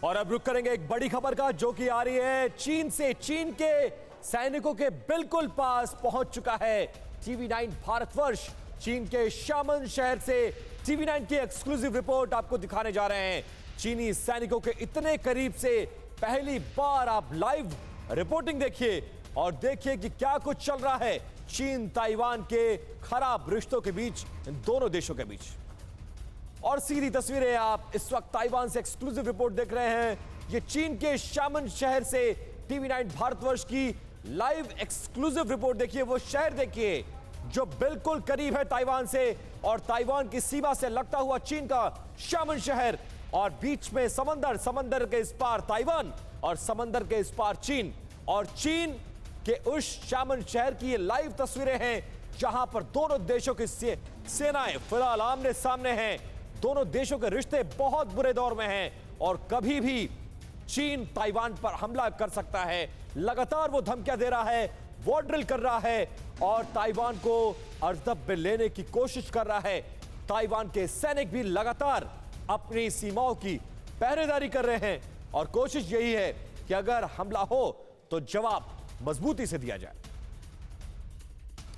और अब रुक करेंगे एक बड़ी खबर का, जो कि आ रही है चीन से। चीन के सैनिकों के बिल्कुल पास पहुंच चुका है टीवी9 भारतवर्ष। चीन के शामन शहर से टीवी9 की एक्सक्लूसिव रिपोर्ट आपको दिखाने जा रहे हैं। चीनी सैनिकों के इतने करीब से पहली बार आप लाइव रिपोर्टिंग देखिए और देखिए कि क्या कुछ चल रहा है चीन ताइवान के खराब रिश्तों के बीच, इन दोनों देशों के बीच। और सीधी तस्वीरें आप इस वक्त ताइवान से एक्सक्लूसिव रिपोर्ट देख रहे हैं। ये चीन के शामन शहर से टीवी9 भारतवर्ष की लाइव एक्सक्लूसिव रिपोर्ट देखिए। वो शहर देखिए जो बिल्कुल करीब है ताइवान से और ताइवान की सीमा से लगता हुआ चीन का शामन शहर, और बीच में समंदर, समंदर के इस पार ताइवान और समंदर के इस पार चीन। और चीन के उस शामन शहर की ये लाइव तस्वीरें हैं जहां पर दोनों देशों की सेनाएं फिलहाल आमने सामने हैं। दोनों देशों के रिश्ते बहुत बुरे दौर में हैं और कभी भी चीन ताइवान पर हमला कर सकता है। लगातार वो धमकियां दे रहा है, वॉर ड्रिल कर रहा है और ताइवान को अर्जदब में लेने की कोशिश कर रहा है। ताइवान के सैनिक भी लगातार अपनी सीमाओं की पहरेदारी कर रहे हैं और कोशिश यही है कि अगर हमला हो तो जवाब मजबूती से दिया जाए।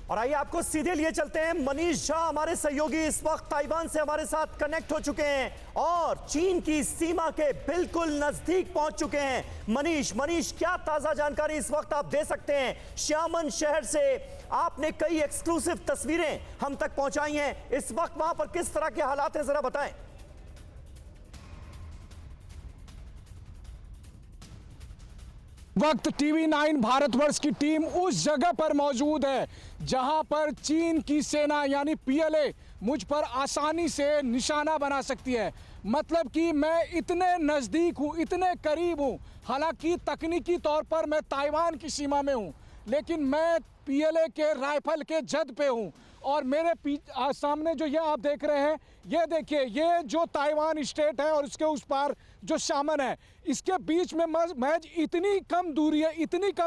और आइए आपको सीधे लिए चलते हैं। मनीष झा हमारे सहयोगी इस वक्त ताइवान से हमारे साथ कनेक्ट हो चुके हैं और चीन की सीमा के बिल्कुल नजदीक पहुंच चुके हैं। मनीष, क्या ताजा जानकारी इस वक्त आप दे सकते हैं? शामन शहर से आपने कई एक्सक्लूसिव तस्वीरें हम तक पहुंचाई हैं। इस वक्त वहां पर किस तरह के हालात हैं, जरा बताएं। वक्त टीवी9 भारतवर्ष की टीम उस जगह पर मौजूद है जहां पर चीन की सेना यानी पीएलए मुझ पर आसानी से निशाना बना सकती है। मतलब कि मैं इतने नज़दीक हूं, इतने करीब हूं। हालांकि तकनीकी तौर पर मैं ताइवान की सीमा में हूं, लेकिन मैं पीएलए के राइफल के जद पे हूं। और मेरे सामने जो ये आप देख रहे हैं, ये देखिए, ये जो ताइवान स्टेट है और उसके उस पार जो शामन है, इसके बीच में महज इतनी कम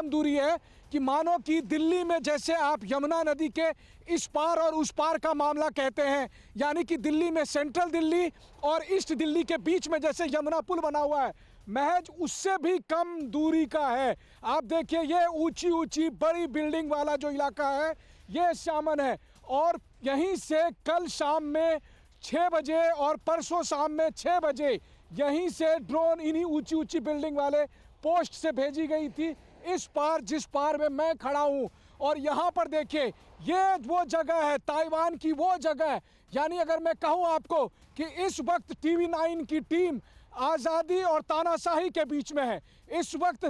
दूरी है कि मानो कि दिल्ली में जैसे आप यमुना नदी के इस पार और उस पार का मामला कहते हैं, यानी कि दिल्ली में सेंट्रल दिल्ली और ईस्ट दिल्ली के बीच में जैसे यमुना पुल बना हुआ है, महज उससे भी कम दूरी का है। आप देखिए, ये ऊंची बड़ी बिल्डिंग वाला जो इलाका है ये शामन है। और यहीं से कल शाम में 6 बजे और परसों शाम में 6 बजे यहीं से ड्रोन इन्हीं ऊंची बिल्डिंग वाले पोस्ट से भेजी गई थी इस पार, जिस पार में मैं खड़ा हूं। और यहाँ पर देखिए, ये वो जगह है, ताइवान की वो जगह है। यानी अगर मैं कहूँ आपको कि इस वक्त टीवी9 की टीम आज़ादी और तानाशाही के बीच में है। इस वक्त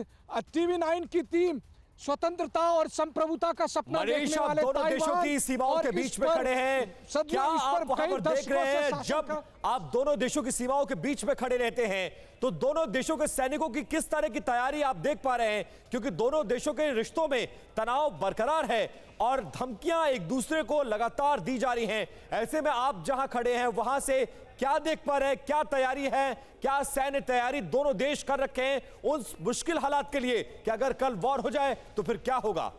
टीवी9 की टीम स्वतंत्रता और संप्रभुता का सपना देखने वाले दोनों देशों की सीमाओं के बीच में खड़े हैं। क्या आप वहां पर देख रहे हैं, जब आप दोनों देशों की सीमाओं के बीच में खड़े रहते हैं तो दोनों देशों के सैनिकों की किस तरह की तैयारी आप देख पा रहे हैं? क्योंकि दोनों देशों के रिश्तों में तनाव बरकरार है और धमकियां एक दूसरे को लगातार दी जा रही हैं। ऐसे में आप जहां खड़े हैं वहां से क्या देख पा रहे हैं? क्या तैयारी है, क्या सैन्य तैयारी दोनों देश कर रखे हैं उस मुश्किल हालात के लिए कि अगर कल वॉर हो जाए तो फिर क्या होगा?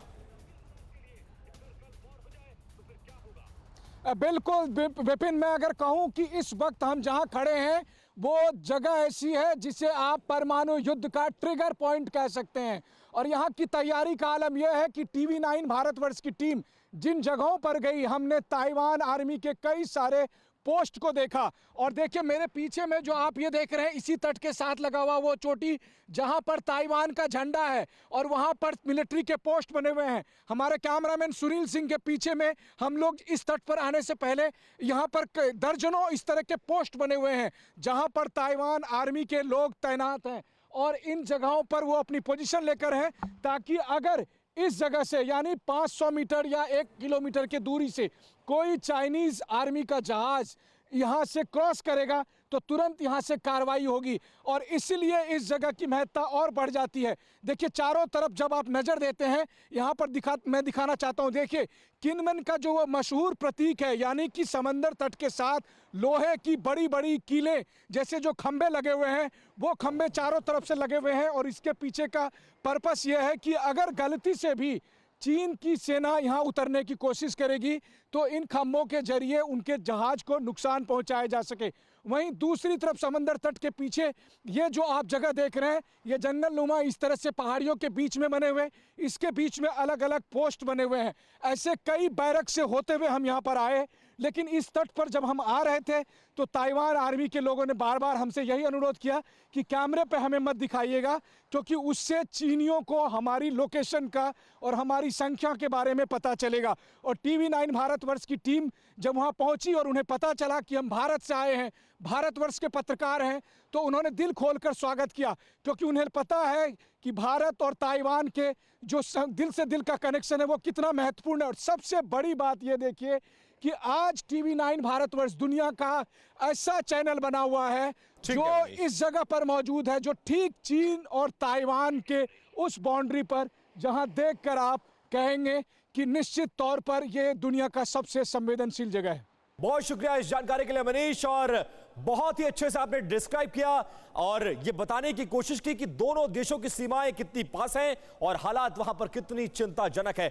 बिल्कुल विपिन, मैं अगर कहूं कि इस वक्त हम जहां खड़े हैं वो जगह ऐसी है जिसे आप परमाणु युद्ध का ट्रिगर पॉइंट कह सकते हैं। और यहाँ की तैयारी का आलम यह है कि टीवी9 भारतवर्ष की टीम जिन जगहों पर गई, हमने ताइवान आर्मी के कई सारे पोस्ट को देखा। और देखिए, मेरे पीछे में जो आप ये देख रहे हैं, इसी तट के साथ लगा हुआ वो चोटी जहां पर ताइवान का झंडा है और वहां पर मिलिट्री के पोस्ट बने हुए हैं। हमारे कैमरामैन सुनील सिंह के पीछे में हम लोग इस तट पर आने से पहले यहां पर दर्जनों इस तरह के पोस्ट बने हुए हैं जहां पर ताइवान आर्मी के लोग तैनात हैं और इन जगहों पर वो अपनी पोजीशन लेकर हैं ताकि अगर इस जगह से यानी 500 मीटर या 1 किलोमीटर की दूरी से कोई चाइनीज आर्मी का जहाज यहाँ से क्रॉस करेगा तो तुरंत यहाँ से कार्रवाई होगी। और इसीलिए इस जगह की महत्ता और बढ़ जाती है। देखिए, चारों तरफ जब आप नज़र देते हैं, यहाँ पर मैं दिखाना चाहता हूँ। देखिए, किनमेन का जो वो मशहूर प्रतीक है, यानी कि समंदर तट के साथ लोहे की बड़ी बड़ी कीलें जैसे जो खंभे लगे हुए हैं, वो खंभे चारों तरफ से लगे हुए हैं। और इसके पीछे का पर्पस ये है कि अगर गलती से भी चीन की सेना यहां उतरने की कोशिश करेगी तो इन खंभों के जरिए उनके जहाज को नुकसान पहुंचाया जा सके। वहीं दूसरी तरफ समंदर तट के पीछे ये जो आप जगह देख रहे हैं, ये जंगल नुमा इस तरह से पहाड़ियों के बीच में बने हुए, इसके बीच में अलग अलग पोस्ट बने हुए हैं। ऐसे कई बैरक से होते हुए हम यहाँ पर आए, लेकिन इस तट पर जब हम आ रहे थे तो ताइवान आर्मी के लोगों ने बार बार हमसे यही अनुरोध किया कि कैमरे पे हमें मत दिखाइएगा, क्योंकि उससे चीनियों को हमारी लोकेशन का और हमारी संख्या के बारे में पता चलेगा। और TV9 भारतवर्ष की टीम जब वहाँ पहुँची और उन्हें पता चला कि हम भारत से आए हैं, भारतवर्ष के पत्रकार हैं, तो उन्होंने दिल खोलकर स्वागत किया, क्योंकि उन्हें पता है कि भारत और ताइवान के जो दिल से दिल का कनेक्शन है वो कितना महत्वपूर्ण है। और सबसे बड़ी बात ये देखिए कि आज TV9 भारतवर्ष दुनिया का ऐसा चैनल बना हुआ है जो इस जगह पर मौजूद है, जो ठीक चीन और ताइवान के उस बाउंड्री पर, जहां देखकर आप कहेंगे कि निश्चित तौर पर यह दुनिया का सबसे संवेदनशील जगह है। बहुत शुक्रिया इस जानकारी के लिए मनीष, और बहुत ही अच्छे से आपने डिस्क्राइब किया और ये बताने की कोशिश की कि दोनों देशों की सीमाएं कितनी पास हैं और हालात वहां पर कितनी चिंताजनक है।